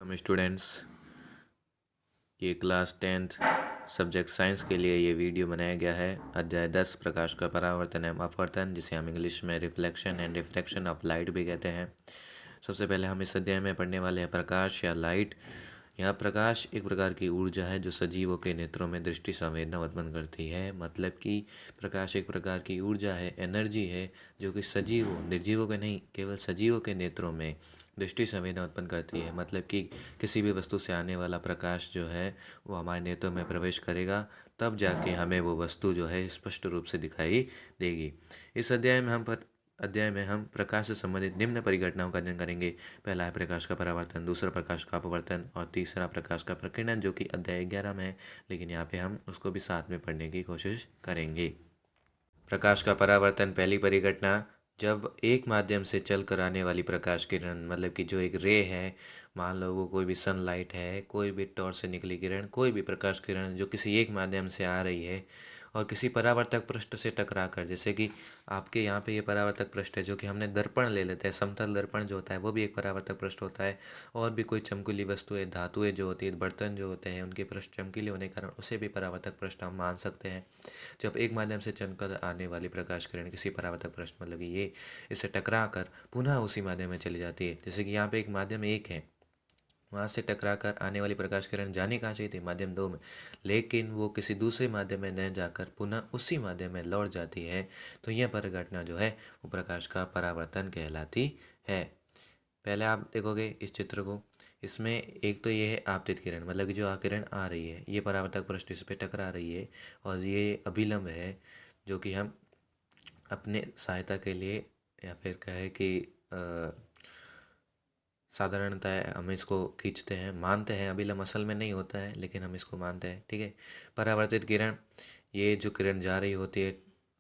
हम स्टूडेंट्स ये class 10th subject science के लिए ये वीडियो बनाया गया है। अध्याय 10 प्रकाश का परावर्तन एवं अपवर्तन, जिसे हम इंग्लिश में reflection and refraction of light भी कहते हैं। सबसे पहले हम इस अध्याय में पढ़ने वाले हैं प्रकाश या लाइट। यहाँ प्रकाश एक प्रकार की ऊर्जा है जो सजीवों के नेत्रों में दृष्टि संवेदना उत्पन्न करती है। मतलब कि प्रकाश एक प्रकार की ऊर्जा है, एनर्जी है, जो कि सजीवों, निर्जीवों के नहीं, केवल सजीवों के नेत्रों में दृष्टि संवेदना उत्पन्न करती है। मतलब कि किसी भी वस्तु से आने वाला प्रकाश जो है वो हमारे नेत्रों में प्रवेश करेगा, तब जाके हमें वो वस्तु जो है स्पष्ट रूप से दिखाई देगी। इस अध्याय में हम प्रकाश से संबंधित निम्न परिघटनाओं का अध्ययन करेंगे। पहला है प्रकाश का परावर्तन, दूसरा प्रकाश का अपवर्तन और तीसरा प्रकाश का प्रकीर्णन, जो कि अध्याय 11 में है, लेकिन यहाँ पे हम उसको भी साथ में पढ़ने की कोशिश करेंगे। प्रकाश का परावर्तन पहली परिघटना, जब एक माध्यम से चल कर आने वाली प्रकाश किरण, मतलब कि जो एक रे है, मान लो वो कोई भी सनलाइट है, कोई भी टॉर्च से निकली किरण, कोई भी प्रकाश किरण जो किसी एक माध्यम से आ रही है और किसी परावर्तक पृष्ठ से टकरा कर, जैसे कि आपके यहाँ पे ये परावर्तक पृष्ठ है, जो कि हमने दर्पण ले लेते हैं, समतल दर्पण जो होता है वो भी एक परावर्तक पृष्ठ होता है। और भी कोई चमकीली वस्तुएं, धातुएं जो होती है, बर्तन जो होते हैं, उनके पृष्ठ चमकीले होने के कारण उसे भी परावर्तक पृष्ठ हम मान सकते हैं। जब एक माध्यम से चलकर आने वाली प्रकाश किरण किसी परावर्तक पृष्ठ, मतलब कि ये इससे टकरा कर पुनः उसी माध्यम में चली जाती है। जैसे कि यहाँ पे एक माध्यम एक है, वहाँ से टकरा कर आने वाली प्रकाश किरण जानी कहाँ चाहिए थी, माध्यम 2 में, लेकिन वो किसी दूसरे माध्यम में न जाकर पुनः उसी माध्यम में लौट जाती है। तो यह परिघटना जो है वो प्रकाश का परावर्तन कहलाती है। पहले आप देखोगे इस चित्र को, इसमें एक तो ये है आपतित किरण, मतलब कि जो किरण आ रही है ये परावर्तक पृष्ठ इस पर टकरा रही है, और ये अभिलंब है जो कि हम अपने सहायता के लिए, या फिर कहे कि साधारणतः हम इसको खींचते हैं, मानते हैं, अभिलंब असल में नहीं होता है लेकिन हम इसको मानते हैं, ठीक है। परावर्तित किरण, ये जो किरण जा रही होती है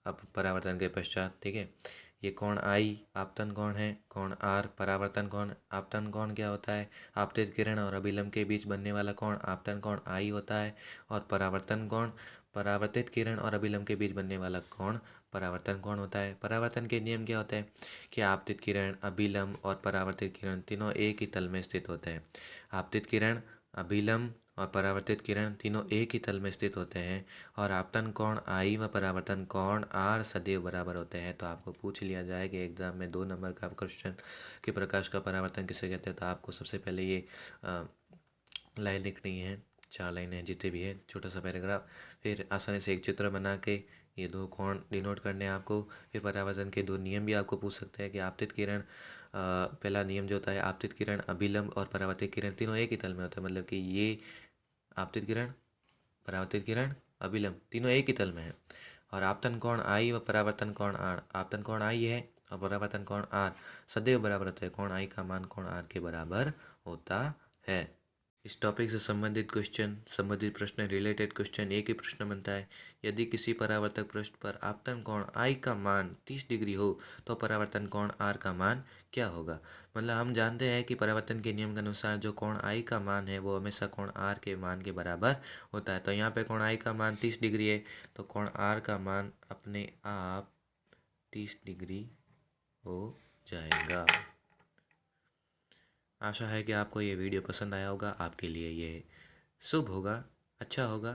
अब परावर्तन के पश्चात, ठीक है। ये कोण आई, आपतन कोण है, कोण आर, परावर्तन कोण, आपतन कोण क्या होता है, आपतित किरण और अभिलंब के बीच बनने वाला कोण आपतन कोण आई होता है। और परावर्तन कोण, परावर्तित किरण और अभिलंब के बीच बनने वाला कोण परावर्तन कोण होता है। परावर्तन के नियम क्या होते हैं कि आपतित किरण, अभिलंब और परावर्तित किरण तीनों एक ही तल में स्थित होते हैं। आपतित किरण, अभिलंब और परावर्तित किरण तीनों एक ही तल में स्थित होते हैं, और आपतन कोण आई व परावर्तन कोण आर सदैव बराबर होते हैं। तो आपको पूछ लिया जाए कि एग्जाम में 2 नंबर का क्वेश्चन कि प्रकाश का परावर्तन किसे कहते हैं, तो आपको सबसे पहले ये लाइन लिखनी है, 4 लाइनें जितने भी है, छोटा सा पैराग्राफ, फिर आसानी से एक चित्र बना के ये 2 कोण डिनोट करने हैं आपको। फिर परावर्तन के 2 नियम भी आपको पूछ सकते हैं कि आपतित किरण, पहला नियम जो होता है, आपतित किरण, अभिलंब और परावर्तित किरण तीनों एक ही तल में होते हैं। मतलब कि ये आपतित किरण, परावर्तित किरण, अभिलंब तीनों एक ही तल में है। और आपतन कोण आई व परावर्तन कोण आर, आपतन कोण आई है और परावर्तन कोण आर सदैव बराबर होता है। कोण आई का मान कोण आर के बराबर होता है। इस टॉपिक से संबंधित क्वेश्चन, संबंधित प्रश्न, रिलेटेड क्वेश्चन एक ही प्रश्न बनता है। यदि किसी परावर्तक पृष्ठ पर आपतन कोण आई का मान 30 डिग्री हो तो परावर्तन कोण आर का मान क्या होगा। मतलब हम जानते हैं कि परावर्तन के नियम के अनुसार जो कोण आई का मान है वो हमेशा कोण आर के मान के बराबर होता है। तो यहाँ पे कोण आई का मान 30 डिग्री है, तो कोण आर का मान अपने आप 30 डिग्री हो जाएगा। आशा है कि आपको ये वीडियो पसंद आया होगा, आपके लिए ये शुभ होगा, अच्छा होगा।